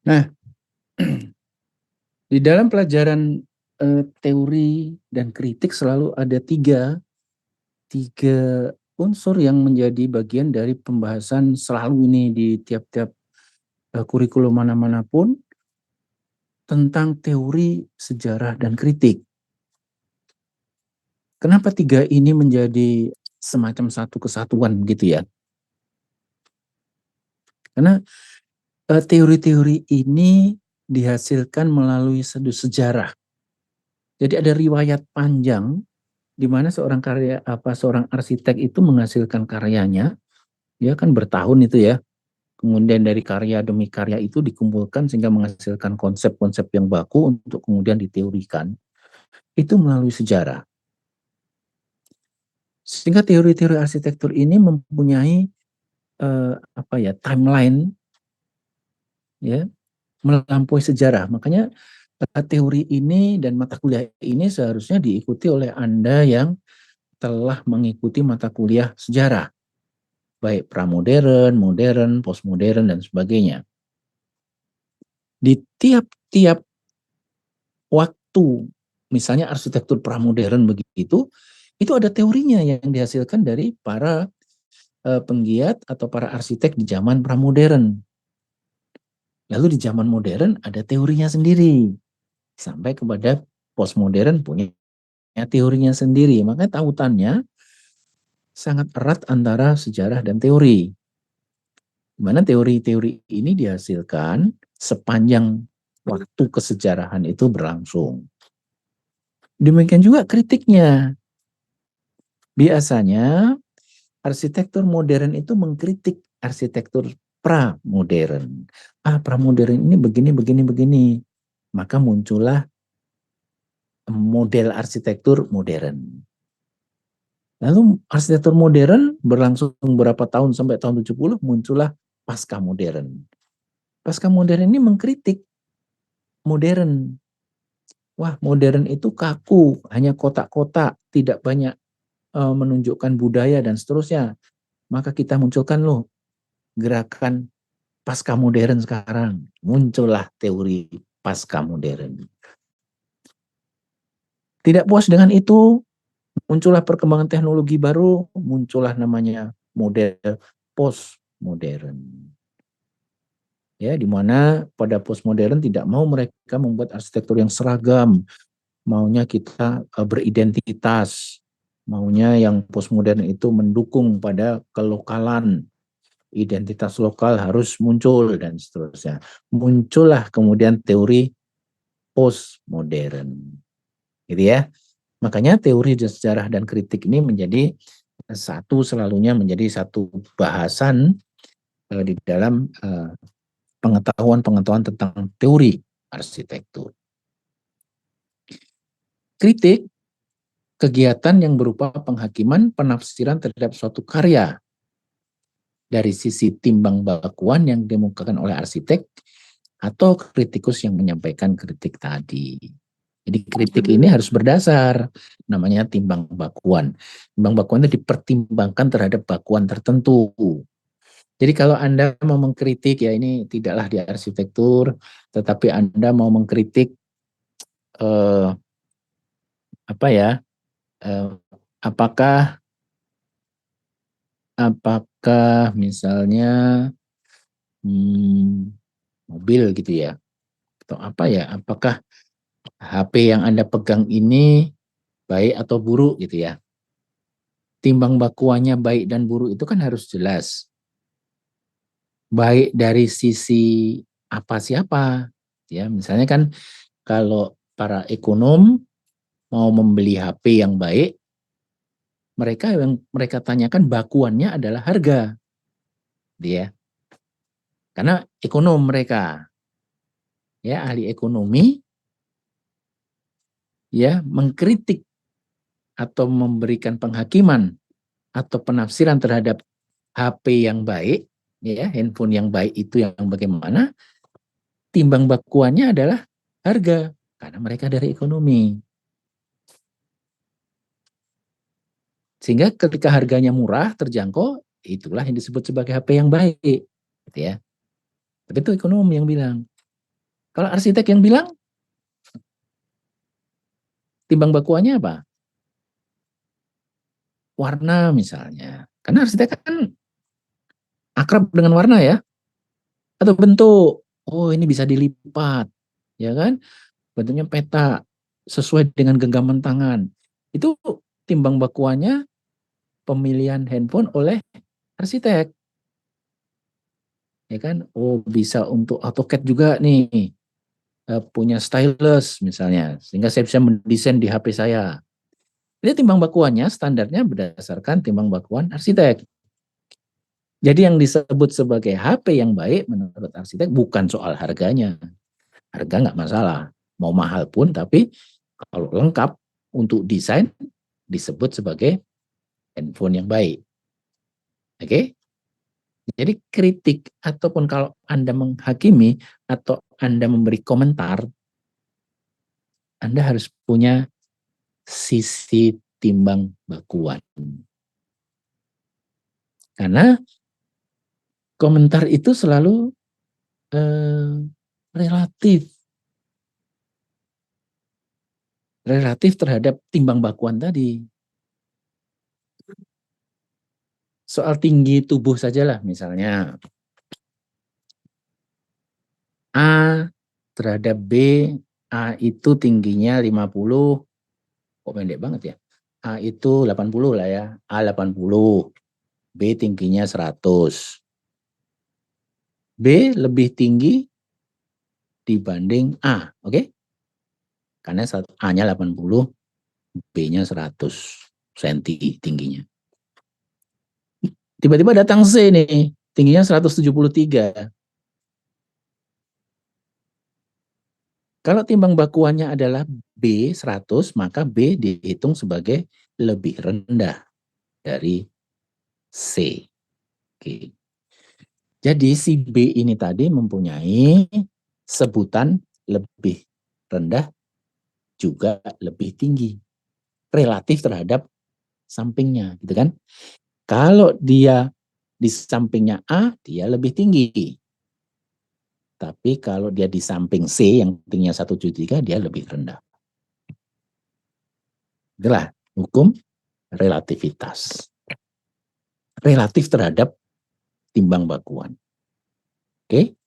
Nah, di dalam pelajaran teori dan kritik selalu ada tiga unsur yang menjadi bagian dari pembahasan selalu ini di tiap-tiap kurikulum mana-manapun tentang teori, sejarah, dan kritik. Kenapa tiga ini menjadi semacam satu kesatuan gitu ya? Karena teori-teori ini dihasilkan melalui sejarah. Jadi ada riwayat panjang di mana seorang arsitek itu menghasilkan karyanya, ya kan bertahun itu ya. Kemudian dari karya demi karya itu dikumpulkan sehingga menghasilkan konsep-konsep yang baku untuk kemudian diteorikan. Itu melalui sejarah. Sehingga teori-teori arsitektur ini mempunyai timeline ya melampaui sejarah. Makanya teori ini dan mata kuliah ini seharusnya diikuti oleh Anda yang telah mengikuti mata kuliah sejarah, baik pramodern, modern, postmodern, dan sebagainya. Di tiap-tiap waktu, misalnya arsitektur pramodern begitu, itu ada teorinya yang dihasilkan dari para penggiat atau para arsitek di zaman pramodern. Lalu di zaman modern ada teorinya sendiri. Sampai kepada postmodern punya teorinya sendiri. Makanya tautannya sangat erat antara sejarah dan teori. Di mana teori-teori ini dihasilkan sepanjang waktu kesejarahan itu berlangsung. Demikian juga kritiknya. Biasanya arsitektur modern itu mengkritik arsitektur pra-modern. Pra-modern ini begini, begini, begini. Maka muncullah model arsitektur modern. Lalu arsitektur modern berlangsung berapa tahun sampai tahun 70 muncullah pasca modern. Pasca modern ini mengkritik modern. Wah, modern itu kaku, hanya kotak-kotak, tidak banyak menunjukkan budaya dan seterusnya. Maka kita munculkan loh gerakan pasca modern sekarang. Muncullah teori pasca modern. Tidak puas dengan itu, muncullah perkembangan teknologi baru, muncullah namanya model postmodern. Ya, di mana pada postmodern tidak mau mereka membuat arsitektur yang seragam, maunya kita beridentitas, maunya yang postmodern itu mendukung pada kelokalan, identitas lokal harus muncul dan seterusnya. Muncullah kemudian teori postmodern, gitu ya. Makanya teori dan sejarah dan kritik ini menjadi selalunya menjadi satu bahasan di dalam pengetahuan tentang teori arsitektur. Kritik, kegiatan yang berupa penghakiman penafsiran terhadap suatu karya dari sisi timbang bakuan yang dikemukakan oleh arsitek atau kritikus yang menyampaikan kritik tadi. Jadi kritik ini harus berdasar, namanya timbang bakuan. Timbang bakuan itu dipertimbangkan terhadap bakuan tertentu. Jadi kalau Anda mau mengkritik, ya ini tidaklah di arsitektur, tetapi Anda mau mengkritik apa ya, apakah misalnya mobil gitu ya, atau apa ya, apakah HP yang Anda pegang ini baik atau buruk gitu ya. Timbang bakuannya baik dan buruk itu kan harus jelas. Baik dari sisi apa siapa, ya misalnya kan kalau para ekonom mau membeli HP yang baik, mereka tanyakan bakuannya adalah harga, dia. Karena ekonom mereka, ya ahli ekonomi, ya mengkritik atau memberikan penghakiman atau penafsiran terhadap HP yang baik, ya handphone yang baik itu yang bagaimana, timbang bakuannya adalah harga, karena mereka dari ekonomi. Sehingga ketika harganya murah, terjangkau, itulah yang disebut sebagai HP yang baik, gitu ya. Tapi itu ekonomi yang bilang. Kalau arsitek yang bilang timbang bakuannya apa? Warna misalnya. Karena arsitek kan akrab dengan warna ya, atau bentuk. Oh, ini bisa dilipat, ya kan? Bentuknya peta sesuai dengan genggaman tangan. Itu timbang bakuannya pemilihan handphone oleh arsitek, ya kan? Oh, bisa untuk AutoCAD juga nih, punya stylus misalnya, sehingga saya bisa mendesain di HP saya. Ini timbang bakuannya standarnya berdasarkan timbang bakuan arsitek. Jadi yang disebut sebagai HP yang baik menurut arsitek bukan soal harganya. Harga nggak masalah, mau mahal pun, tapi kalau lengkap untuk desain disebut sebagai handphone yang baik. Oke? Okay? Jadi kritik ataupun kalau Anda menghakimi atau Anda memberi komentar, Anda harus punya sisi timbang bakuan. Karena komentar itu selalu relatif. Relatif terhadap timbang bakuan tadi. Soal tinggi tubuh sajalah misalnya. A terhadap B, A itu tingginya 50, kok pendek banget ya. A itu 80 lah ya, A 80, B tingginya 100. B lebih tinggi dibanding A, oke? Okay? Karena A-nya 80, B-nya 100 cm tingginya. Tiba-tiba datang C nih, tingginya 173. Kalau timbang bakuannya adalah B 100, maka B dihitung sebagai lebih rendah dari C. Oke. Jadi si B ini tadi mempunyai sebutan lebih rendah juga lebih tinggi relatif terhadap sampingnya, gitu kan? Kalau dia di sampingnya A, dia lebih tinggi. Tapi kalau dia di samping C yang tingginya 173, dia lebih rendah. Itulah hukum relativitas. Relatif terhadap timbang bakuan. Oke?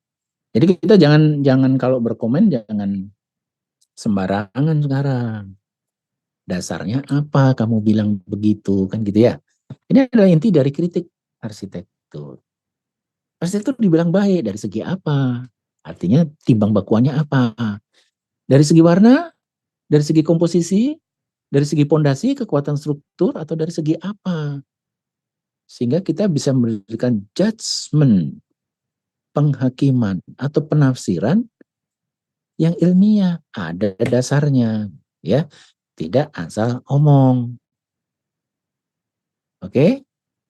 Jadi kita jangan kalau berkomen jangan sembarangan sekarang. Dasarnya apa kamu bilang begitu, kan gitu ya. Ini adalah inti dari kritik arsitektur. Arsitektur dibilang baik dari segi apa? Artinya timbang bakuannya apa? Dari segi warna, dari segi komposisi, dari segi pondasi, kekuatan struktur, atau dari segi apa? Sehingga kita bisa memberikan judgement, penghakiman, atau penafsiran yang ilmiah, ada dasarnya, ya, tidak asal omong. Oke?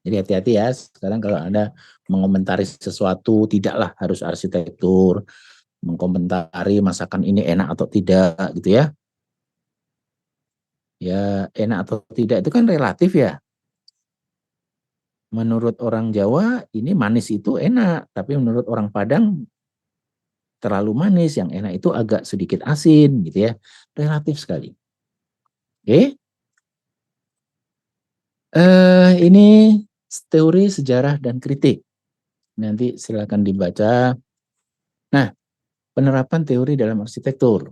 Jadi hati-hati ya, sekarang kalau Anda mengomentari sesuatu, tidaklah harus arsitektur, mengkomentari masakan ini enak atau tidak, gitu ya. Ya, enak atau tidak itu kan relatif ya. Menurut orang Jawa, ini manis itu enak, tapi menurut orang Padang terlalu manis, yang enak itu agak sedikit asin, gitu ya. Relatif sekali. Oke? Ini teori sejarah dan kritik. Nanti silakan dibaca. Nah, penerapan teori dalam arsitektur.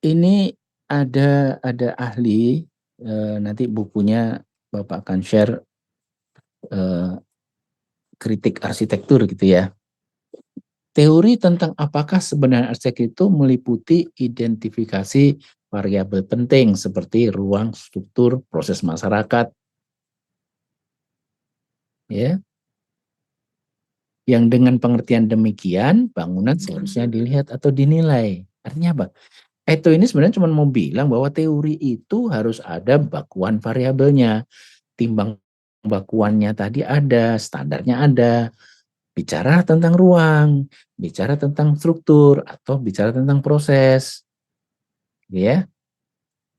Ini ada ahli, nanti bukunya Bapak akan share, kritik arsitektur gitu ya. Teori tentang apakah sebenarnya arsitek itu meliputi identifikasi variabel penting seperti ruang, struktur, proses masyarakat, ya. Yang dengan pengertian demikian, bangunan seharusnya dilihat atau dinilai. Artinya apa? Itu ini sebenarnya cuma mau bilang bahwa teori itu harus ada bakuan variabelnya. Timbang bakuannya tadi ada, standarnya ada. Bicara tentang ruang, bicara tentang struktur, atau bicara tentang proses. Ya.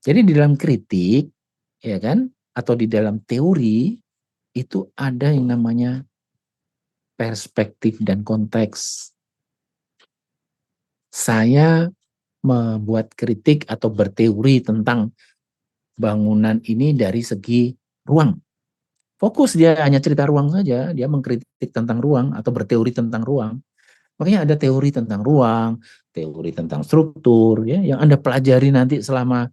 Jadi di dalam kritik, ya kan, atau di dalam teori, itu ada yang namanya perspektif dan konteks. Saya membuat kritik atau berteori tentang bangunan ini dari segi ruang. Fokus dia hanya cerita ruang saja, dia mengkritik tentang ruang atau berteori tentang ruang. Makanya ada teori tentang ruang, teori tentang struktur, ya, yang Anda pelajari nanti selama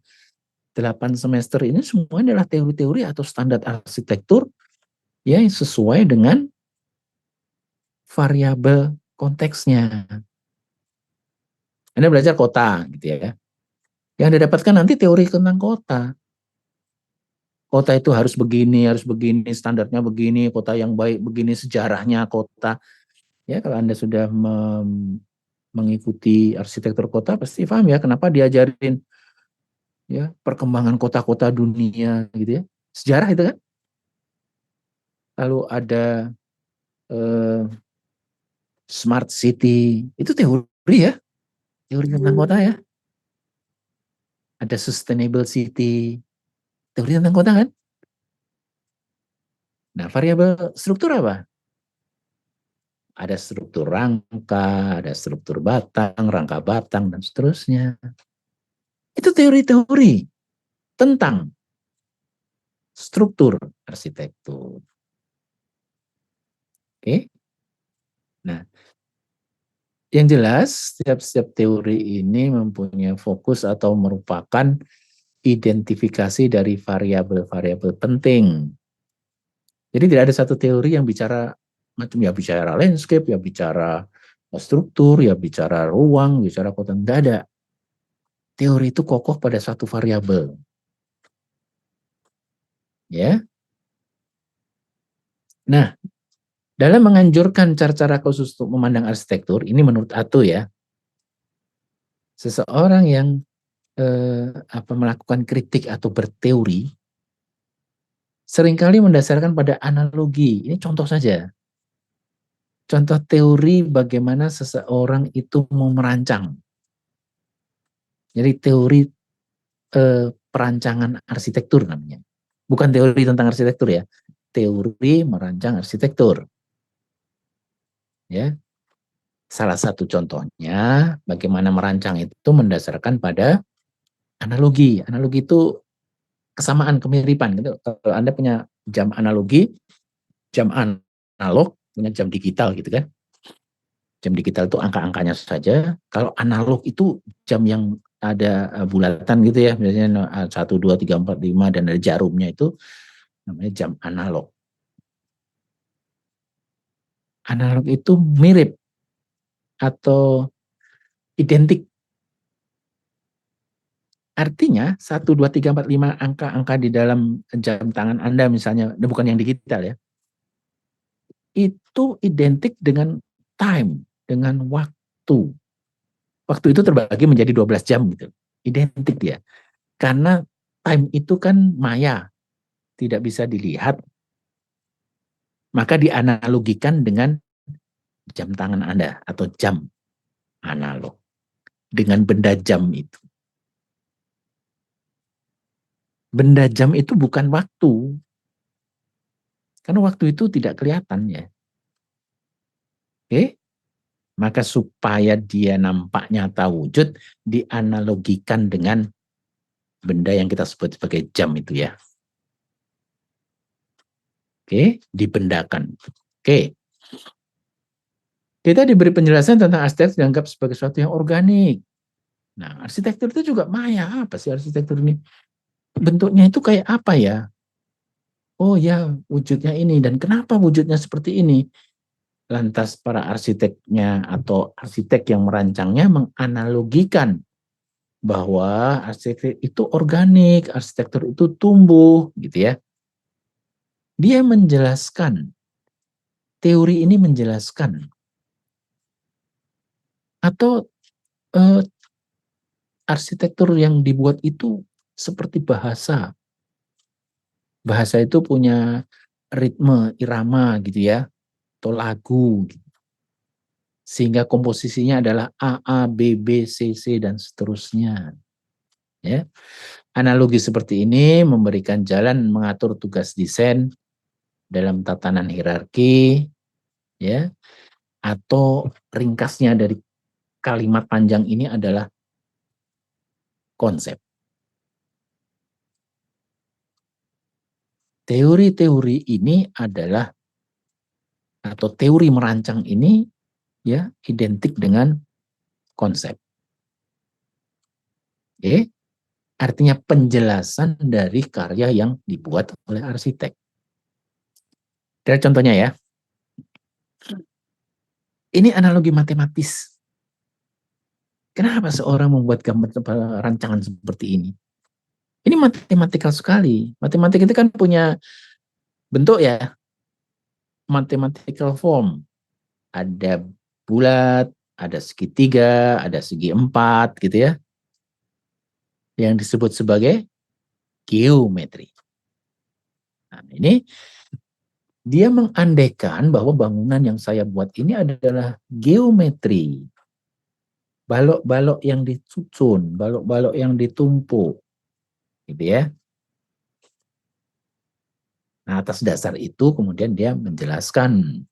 8 semester ini semua adalah teori-teori atau standar arsitektur ya sesuai dengan variabel konteksnya. Anda belajar kota gitu ya. Yang Anda dapatkan nanti teori tentang kota. Kota itu harus begini, standarnya begini, kota yang baik begini, sejarahnya kota. Ya, kalau Anda sudah mengikuti arsitektur kota pasti paham ya kenapa diajarin ya perkembangan kota-kota dunia gitu ya. Sejarah itu kan. Lalu ada eh, smart city, itu teori ya, teori tentang kota ya. Ada sustainable city, teori tentang kota kan. Nah, variabel struktur apa? Ada struktur rangka, ada struktur batang, rangka batang, dan seterusnya. Itu teori-teori tentang struktur arsitektur. Oke. Nah, yang jelas setiap teori ini mempunyai fokus atau merupakan identifikasi dari variabel-variabel penting. Jadi tidak ada satu teori yang bicara macam ya bicara landscape, ya bicara struktur, ya bicara ruang, bicara kota. Tidak ada. Teori itu kokoh pada satu variabel. Ya. Nah, dalam menganjurkan cara-cara khusus untuk memandang arsitektur, ini menurut Atu ya, seseorang yang melakukan kritik atau berteori, seringkali mendasarkan pada analogi. Ini contoh saja. Contoh teori bagaimana seseorang itu mau merancang. Jadi teori perancangan arsitektur namanya. Bukan teori tentang arsitektur ya. Teori merancang arsitektur. Ya. Salah satu contohnya bagaimana merancang itu mendasarkan pada analogi. Analogi itu kesamaan, kemiripan gitu. Kalau Anda punya jam analogi, jam analog, punya jam digital gitu kan. Jam digital itu angka-angkanya saja. Kalau analog itu jam yang ada bulatan gitu ya, misalnya 1, 2, 3, 4, 5 dan ada jarumnya itu namanya jam analog. Analog itu mirip atau identik. Artinya 1, 2, 3, 4, 5 angka-angka di dalam jam tangan Anda misalnya, bukan yang digital ya, itu identik dengan time, dengan waktu. Waktu itu terbagi menjadi 12 jam gitu. Identik dia. Karena time itu kan maya, tidak bisa dilihat, maka dianalogikan dengan jam tangan Anda atau jam analog. Dengan benda jam itu. Benda jam itu bukan waktu. Karena waktu itu tidak kelihatan ya. Oke? Maka supaya dia nampak nyata wujud, dianalogikan dengan benda yang kita sebut sebagai jam itu ya. Oke, dibendakan. Oke. Kita diberi penjelasan tentang arsitektur dianggap sebagai sesuatu yang organik. Nah, arsitektur itu juga maya. Apa sih arsitektur ini? Bentuknya itu kayak apa ya? Oh ya, wujudnya ini. Dan kenapa wujudnya seperti ini? Lantas para arsiteknya atau arsitek yang merancangnya menganalogikan bahwa arsitektur itu organik, arsitektur itu tumbuh, gitu ya. Dia menjelaskan, teori ini menjelaskan, atau eh, arsitektur yang dibuat itu seperti bahasa. Bahasa itu punya ritme, irama gitu ya, atau lagu. Gitu. Sehingga komposisinya adalah A, A, B, B, C, C, dan seterusnya. Ya. Analogi seperti ini memberikan jalan mengatur tugas desain dalam tatanan hierarki ya, atau ringkasnya dari kalimat panjang ini adalah konsep. Teori-teori ini adalah, atau teori merancang ini ya identik dengan konsep. Oke, artinya penjelasan dari karya yang dibuat oleh arsitek. Dari contohnya ya, ini analogi matematis. Kenapa seorang membuat gambar rancangan seperti ini? Ini matematikal sekali. Matematik itu kan punya bentuk ya, mathematical form. Ada bulat, ada segitiga, ada segi empat gitu ya. Yang disebut sebagai geometri. Nah, ini dia mengandaikan bahwa bangunan yang saya buat ini adalah geometri. Balok-balok yang disusun, balok-balok yang ditumpuk. Gitu ya. Nah, atas dasar itu kemudian dia menjelaskan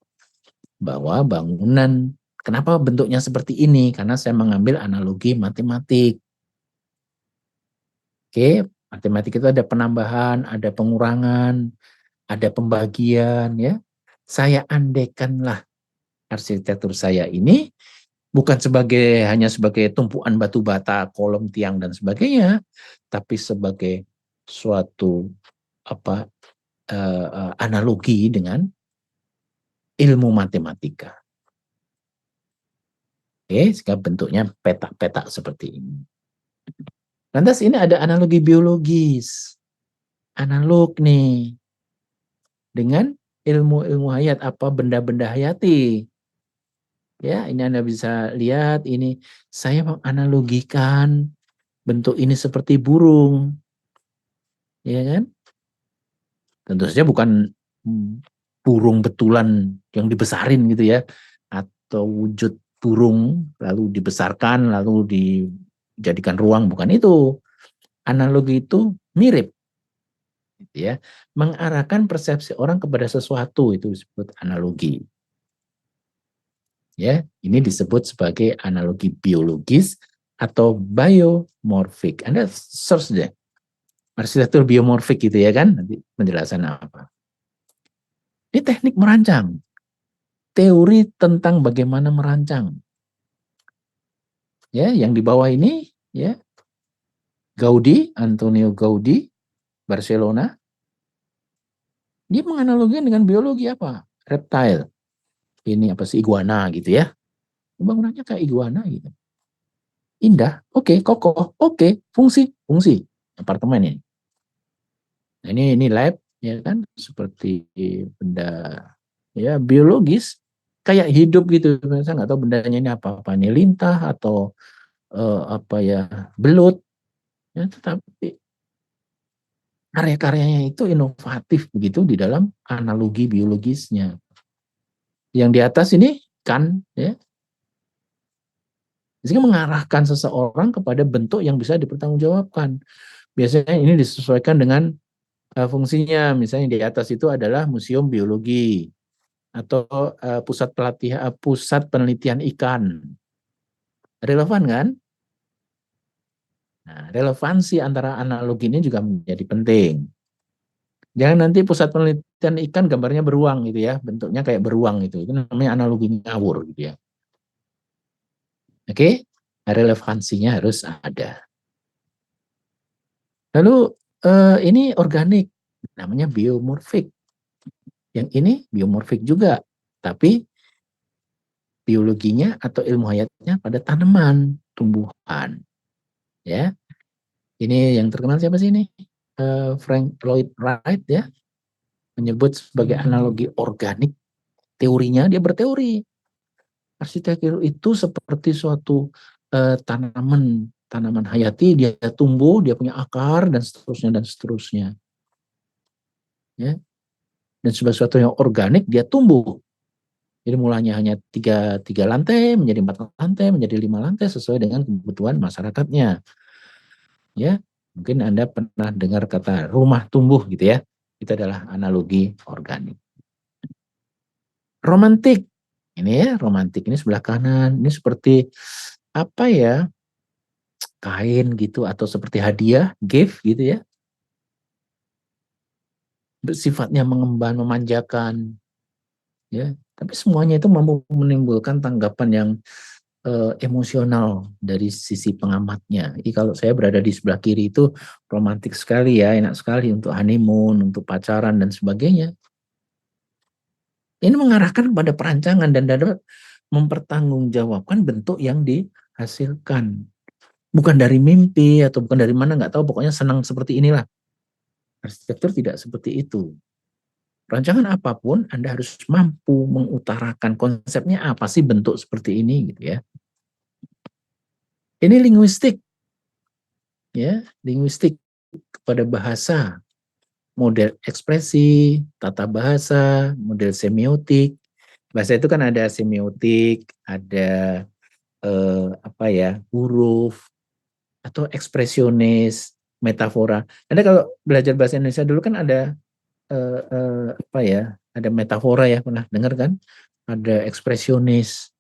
bahwa bangunan, kenapa bentuknya seperti ini? Karena saya mengambil analogi matematik. Oke, matematik itu ada penambahan, ada pengurangan, ada pembagian ya. Saya andaikanlah arsitektur saya ini bukan hanya sebagai tumpuan batu bata, kolom tiang dan sebagainya, tapi sebagai suatu analogi dengan ilmu matematika. Oke, sehingga bentuknya petak-petak seperti ini. Lantas ini ada analogi biologis. Analog nih dengan ilmu-ilmu hayat, apa benda-benda hayati. Ya, ini Anda bisa lihat ini saya menganalogikan bentuk ini seperti burung. Ya kan? Tentu saja bukan burung betulan yang dibesarin gitu ya, atau wujud burung lalu dibesarkan lalu dijadikan ruang, bukan itu. Analogi itu mirip gitu ya, mengarahkan persepsi orang kepada sesuatu, itu disebut analogi. Ya, ini disebut sebagai analogi biologis atau biomorfik. Anda search deh arsitektur biomorfik gitu ya kan, nanti penjelasan apa. Ini teknik merancang, teori tentang bagaimana merancang. Ya, yang di bawah ini ya Gaudi, Antonio Gaudi, Barcelona. Dia menganalogikan dengan biologi apa? Reptile. Ini apa sih, iguana gitu ya. Bangunannya kayak iguana gitu. Indah, oke, kokoh, oke, fungsi apartemen ini. Nah, ini lab ya kan, seperti benda ya biologis kayak hidup gitu. Saya nggak tahu bendanya ini apa ini lintah atau apa ya, belut ya, tetapi karya-karyanya itu inovatif begitu di dalam analogi biologisnya. Yang di atas ini kan ya, sehingga mengarahkan seseorang kepada bentuk yang bisa dipertanggungjawabkan. Biasanya ini disesuaikan dengan fungsinya. Misalnya di atas itu adalah museum biologi atau pusat penelitian ikan. Relevan kan? Nah, relevansi antara analogi ini juga menjadi penting. Jangan nanti pusat penelitian ikan gambarnya beruang gitu ya, bentuknya kayak beruang gitu. Itu namanya analogi ngawur gitu ya. Oke, relevansinya harus ada. Lalu ini organik, namanya biomorfik. Yang ini biomorfik juga, tapi biologinya atau ilmu hayatnya pada tanaman, tumbuhan. Ya, ini yang terkenal siapa sih ini? Frank Lloyd Wright ya, menyebut sebagai analogi organik. Teorinya dia berteori arsitektur itu seperti suatu tanaman hayati, dia tumbuh, dia punya akar dan seterusnya dan seterusnya. Ya, dan sebagai sesuatu yang organik dia tumbuh. Jadi mulanya hanya tiga lantai, menjadi 4 lantai, menjadi 5 lantai sesuai dengan kebutuhan masyarakatnya. Ya, mungkin Anda pernah dengar kata rumah tumbuh gitu ya. Itu adalah analogi organik. Romantik. Ini ya romantik, ini sebelah kanan, ini seperti apa ya, kain gitu atau seperti hadiah, gift gitu ya. Sifatnya mengemban, memanjakan, ya. Tapi semuanya itu mampu menimbulkan tanggapan yang emosional dari sisi pengamatnya. Jadi kalau saya berada di sebelah kiri itu romantik sekali ya, enak sekali untuk honeymoon, untuk pacaran dan sebagainya. Ini mengarahkan kepada perancangan dan dapat mempertanggungjawabkan bentuk yang dihasilkan. Bukan dari mimpi atau bukan dari mana, nggak tahu, pokoknya senang seperti inilah. Arsitektur tidak seperti itu. Rancangan apapun Anda harus mampu mengutarakan konsepnya apa sih bentuk seperti ini gitu ya. Ini linguistik ya, linguistik kepada bahasa, model ekspresi, tata bahasa, model semiotik. Bahasa itu kan ada semiotik, ada apa ya, huruf atau ekspresionis, metafora. Anda kalau belajar bahasa Indonesia dulu kan ada apa ya, ada metafora ya, pernah dengar kan? Ada ekspresionis,